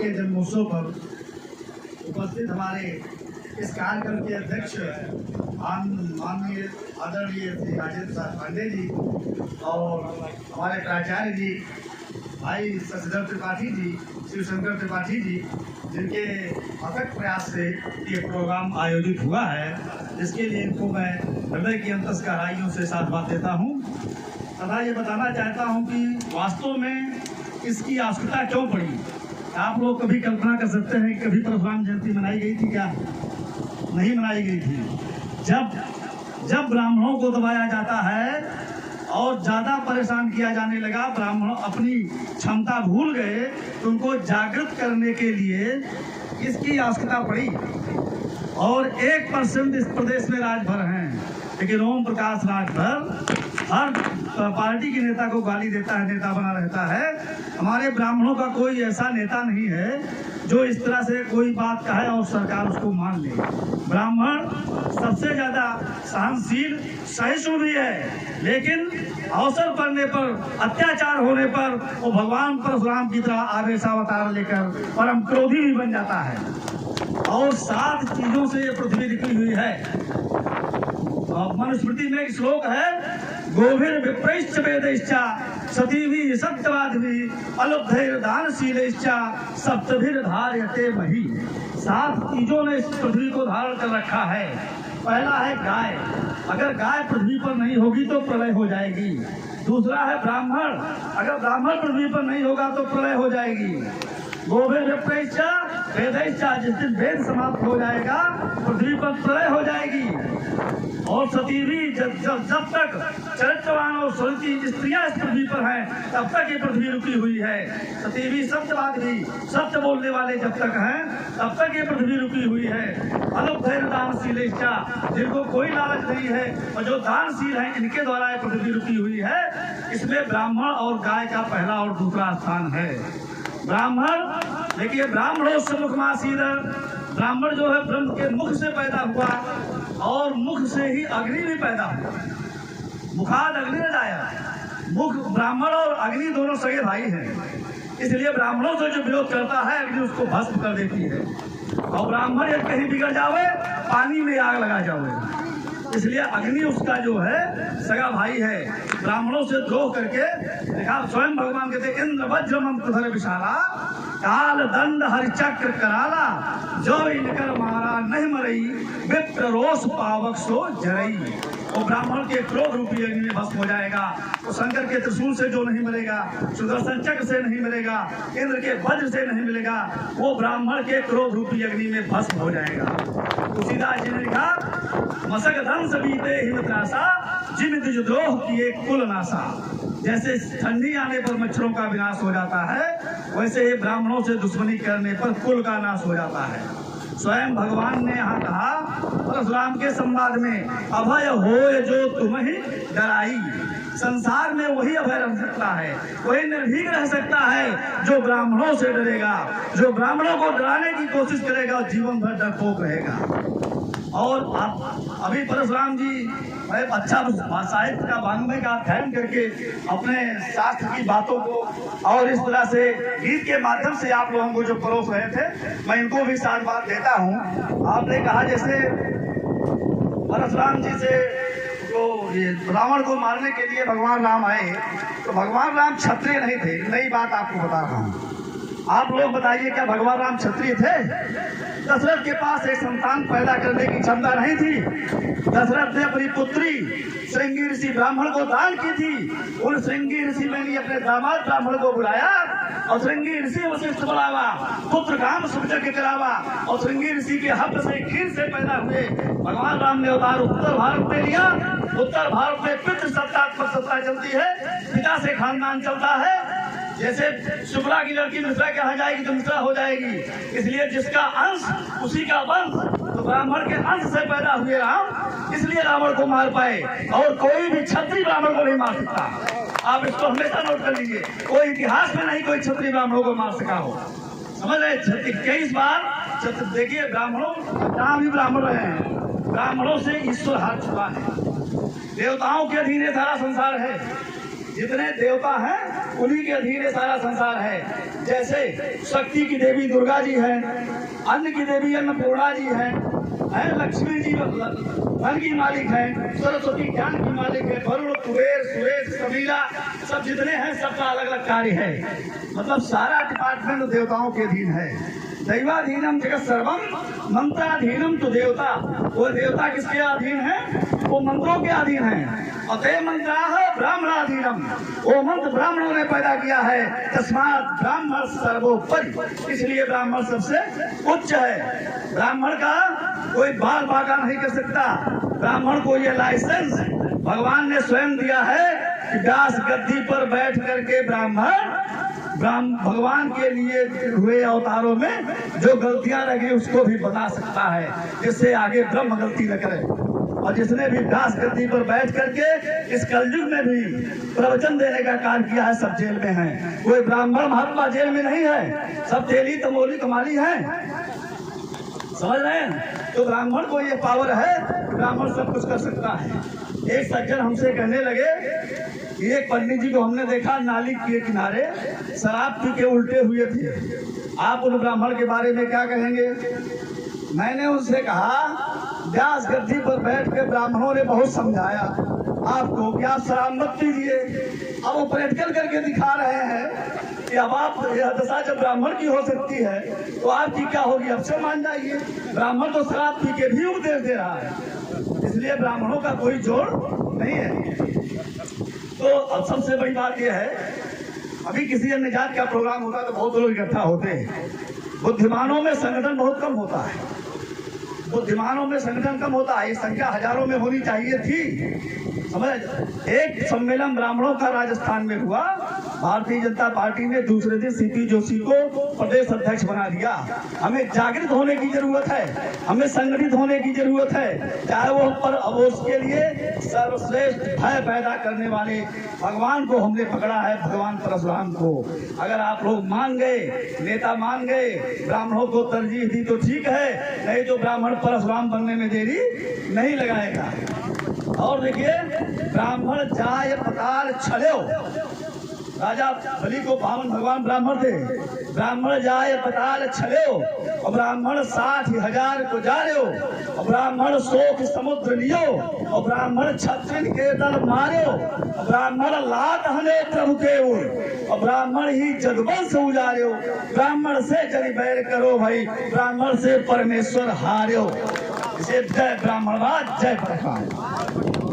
के जन्मोत्सव पर उपस्थित हमारे इस कार्यक्रम के अध्यक्ष माननीय आदरणीय श्री राजेंद्र प्रसाद पांडे जी और हमारे प्राचार्य जी भाई शशिधर त्रिपाठी जी, शिवशंकर त्रिपाठी जी, जिनके अथक प्रयास से ये प्रोग्राम आयोजित हुआ है, इसके लिए इनको मैं हृदय की अंतस गहराइयों से साधुवाद देता हूँ तथा ये बताना चाहता हूँ कि वास्तव में इसकी आवश्यकता क्यों पड़ी। आप लोग कभी कल्पना कर सकते हैं कि कभी परशुराम जयंती मनाई गई थी क्या? नहीं मनाई गई थी। जब ब्राह्मणों को दबाया जाता है और ज़्यादा परेशान किया जाने लगा, ब्राह्मण अपनी क्षमता भूल गए, तो उनको जागृत करने के लिए इसकी आवश्यकता पड़ी। और 1% इस प्रदेश में राजभर हैं, लेकिन ओम प्रकाश राजभर हर पार्टी के नेता को गाली देता है, नेता बना रहता है। हमारे ब्राह्मणों का कोई ऐसा नेता नहीं है जो इस तरह से कोई बात कहे और सरकार उसको मान ले। ब्राह्मण सबसे ज्यादा सहनशील, सहिष्णु भी है, लेकिन अवसर पड़ने पर, अत्याचार होने पर वो भगवान परशुराम की तरह आवेशावतार लेकर परम क्रोधी भी बन जाता है। और 7 चीजों से ये पृथ्वी निकली हुई है। मनुस्मृति में एक श्लोक है, गोभिर विप्रैश्च वेदैश्चा सतीभिः सत्यवादिभिः अलब्धैर दानशीलैश्चा सप्तभिर धार्यते मही। 7 चीजों ने इस पृथ्वी को धारण कर रखा है। पहला है गाय, अगर गाय पृथ्वी पर नहीं होगी तो प्रलय हो जाएगी। दूसरा है ब्राह्मण, अगर ब्राह्मण पृथ्वी पर नहीं होगा तो प्रलय हो जाएगी। गोभिर विप्रैश्च वेदैश्चा, जिस दिन वेद समाप्त हो जाएगा पृथ्वी पर प्रलय हो जाएगी। और सती भी जब तक चरित्रवान और सुरक्षित स्त्रियां इस पृथ्वी पर हैं तब तक ये पृथ्वी रुकी हुई है। सती भी सत्यवाद भी, सत्य बोलने वाले जब तक हैं तब तक ये पृथ्वी रुकी हुई है। अलब्धैर दानशीलैश्चा, जिनको कोई लालच नहीं है और जो दानशील हैं इनके द्वारा ये पृथ्वी रुकी हुई है। इसमें ब्राह्मण और गाय का पहला और दूसरा स्थान है। ब्राह्मण, देखिए, ब्राह्मणोस्य मुखमासीद, ब्राह्मण जो है ब्रह्म के मुख से पैदा हुआ और मुख से ही अग्नि भी पैदा हुआ। मुखाद अग्नि न जाया, मुख, ब्राह्मण और अग्नि दोनों सगे भाई हैं, इसलिए ब्राह्मणों से जो विरोध करता है अग्नि उसको भस्म कर देती है। और ब्राह्मण यदि कहीं बिगड़ जावे, पानी में आग लगा जावे, इसलिए अग्नि उसका जो है सगा भाई है। ब्राह्मणों से द्रोह करके देखा, स्वयं भगवान कहते इंद्र वज्र मंत्र विशाला काल दंड हरिचक्र कराला, जो इनकर मारा नहीं मरई विप्र रोष पावक सो जरई। वो ब्राह्मण के क्रोध रूपी अग्नि में भस्म हो जाएगा। वो शंकर के त्रिशूल से जो नहीं मिलेगा, सुदर्शन चक्र से नहीं मिलेगा, इंद्र के वज्र से नहीं मिलेगा, वो ब्राह्मण के क्रोध रूपी अग्नि में भस्म हो जाएगा। तुलसीदास जी ने लिखा, मसक धंस बीते हिमत्रासा जिन द्रोह किए कुल नासा। जैसे ठंडी आने पर मच्छरों का विनाश हो जाता है, वैसे ही ब्राह्मणों से दुश्मनी करने पर कुल का नाश हो जाता है। स्वयं भगवान ने यहाँ कहा परशुराम के संवाद में, अभय होय जो तुम्हें डराई। संसार में वही अभय रह सकता है, वही निर्भीक रह सकता है जो ब्राह्मणों से डरेगा, जो ब्राह्मणों को डराने की कोशिश करेगा और जीवन भर डरपोक रहेगा। और अभी परशुराम जी अच्छा साहित्य का वाङ्मय का अध्ययन करके अपने शास्त्र की बातों को और इस तरह से गीत के माध्यम से आप लोगों को जो परोस रहे थे, मैं इनको भी साधुवाद देता हूँ। आपने कहा जैसे परशुराम जी से तो ये रावण को मारने के लिए भगवान राम आए, तो भगवान राम क्षत्रिय नहीं थे। नई बात आपको बता रहा हूँ, आप लोग बताइए, क्या भगवान राम क्षत्रिय थे? दशरथ के पास एक संतान पैदा करने की क्षमता नहीं थी। दशरथ ने अपनी पुत्री श्रृंगी ऋषि ब्राह्मण को दान की थी। उन श्रृंगी ऋषि ने अपने दामाद ब्राह्मण को बुलाया और श्रृंगी ऋषि वशिष्ठ बुलावा, पुत्र काम सुभयज्ञ करावा, और श्रृंगी ऋषि के हस्त से खीर से पैदा हुए। भगवान राम ने अवतार उत्तर भारत में लिया। उत्तर भारत में पितृ सत्ता चलती है, पिता से खानदान चलता है। जैसे शुक्ला की लड़की मिश्रा के यहाँ जाएगी तो मिश्रा हो जाएगी, इसलिए जिसका अंश उसी का वंश। तो ब्राह्मण के अंश से पैदा हुए राम, इसलिए रावण को मार पाए, और कोई भी क्षत्रिय ब्राह्मण को नहीं मार सकता। आप इसको हमेशा नोट कर लीजिए, कोई इतिहास में नहीं कोई क्षत्रिय ब्राह्मणों को मार सका हो। समझ रहे? 21 बार देखिए, ब्राह्मणों जहाँ भी ब्राह्मण रहे हैं, ब्राह्मणों से ईश्वर हाथ छुआ है। देवताओं के अधीन सारा संसार है, जितने देवता हैं उन्हीं के अधीन ये सारा संसार है। जैसे शक्ति की देवी दुर्गा जी हैं, अन्न की देवी अन्नपूर्णा जी हैं, लक्ष्मी जी धन की मालिक हैं, सरस्वती ज्ञान की मालिक है, वरुण कुबेर सुरेश समीरा सब जितने हैं सबका अलग अलग कार्य है। मतलब सारा डिपार्टमेंट देवताओं के अधीन है। दैवाधीनम जगत सर्वम मंत्राधीनम तो देवता, वो देवता किसके अधीन है? वो मंत्रों के अधीन है। अतः मंत्राः ब्राह्मणाधीनम, वो मंत्र ब्राह्मणों ने पैदा किया है। तस्मात् ब्राह्मण सर्वोपरि, इसलिए ब्राह्मण सबसे उच्च है। ब्राह्मण का कोई बाल बाका नहीं कर सकता। ब्राह्मण को ये लाइसेंस भगवान ने स्वयं दिया है कि व्यास गद्दी पर बैठ करके ब्राह्मण भगवान के लिए हुए अवतारों में जो गलतियां लगी उसको भी बता सकता है, जिससे आगे ब्रह्म गलती न करे। और जिसने भी व्यास गद्दी पर बैठ करके इस कलयुग में भी प्रवचन देने का कार्य किया है, सब जेल में हैं। कोई ब्राह्मण महात्मा जेल में नहीं है, सब तेली तमोली कमाली हैं। समझ रहे हैं? तो ब्राह्मण को ये पावर है, ब्राह्मण सब कुछ कर सकता है। एक सज्जन हमसे कहने लगे, एक पंडित जी को हमने देखा नाली के किनारे शराब पी के उल्टे हुए थे, आप उन ब्राह्मण के बारे में क्या कहेंगे? मैंने उनसे कहा, व्यास गद्दी पर बैठ के ब्राह्मणों ने बहुत समझाया आपको कि आप शराब मत पीजिए। अब वो प्रैक्टिकल करके दिखा रहे हैं कि अब आप यह दशा जब ब्राह्मण की हो सकती है तो आपकी क्या होगी, अब से मान जाइए। ब्राह्मण तो शराब पी के भी उपदेश दे रहा है, इसलिए ब्राह्मणों का कोई जोड़ नहीं है। तो अब सबसे बड़ी बात यह है, अभी किसी अन्य जात का प्रोग्राम होता तो बहुत लोग इकट्ठा होते हैं। बुद्धिमानों में संगठन बहुत कम होता है, बुद्धिमानों में संगठन कम होता है। ये संख्या हजारों में होनी चाहिए थी। समझ, एक सम्मेलन ब्राह्मणों का राजस्थान में हुआ, भारतीय जनता पार्टी ने दूसरे दिन सीपी जोशी को प्रदेश अध्यक्ष बना दिया। हमें जागृत होने की जरूरत है, हमें संगठित होने की जरूरत है। चाहे वो पर उसके लिए सर्वश्रेष्ठ भय पैदा करने वाले भगवान को हमने पकड़ा है, भगवान परशुराम को। अगर आप लोग मान गए, नेता मान गए, ब्राह्मणों को तरजीह दी तो ठीक है, नहीं तो ब्राह्मण परशुराम बनने में देरी नहीं लगाएगा। और देखिए, ब्राह्मण जाय पताल छल्यो, राजा बलि को पावन भगवान ब्राह्मण थे। ब्राह्मण जाय पताल छल्यो, और ब्राह्मण 60,000 को जार्यो, और ब्राह्मण शोक समुद्र लियो, और ब्राह्मण क्षत्रिय के दल मार्यो, और ब्राह्मण लात हने प्रभु के उर, और ब्राह्मण ही जगवंश उजार्यो। ब्राह्मण से जरि बैर करो भाई, ब्राह्मण से परमेश्वर हार्यो। इसे जय ब्राह्मणवाद, जय परशुराम।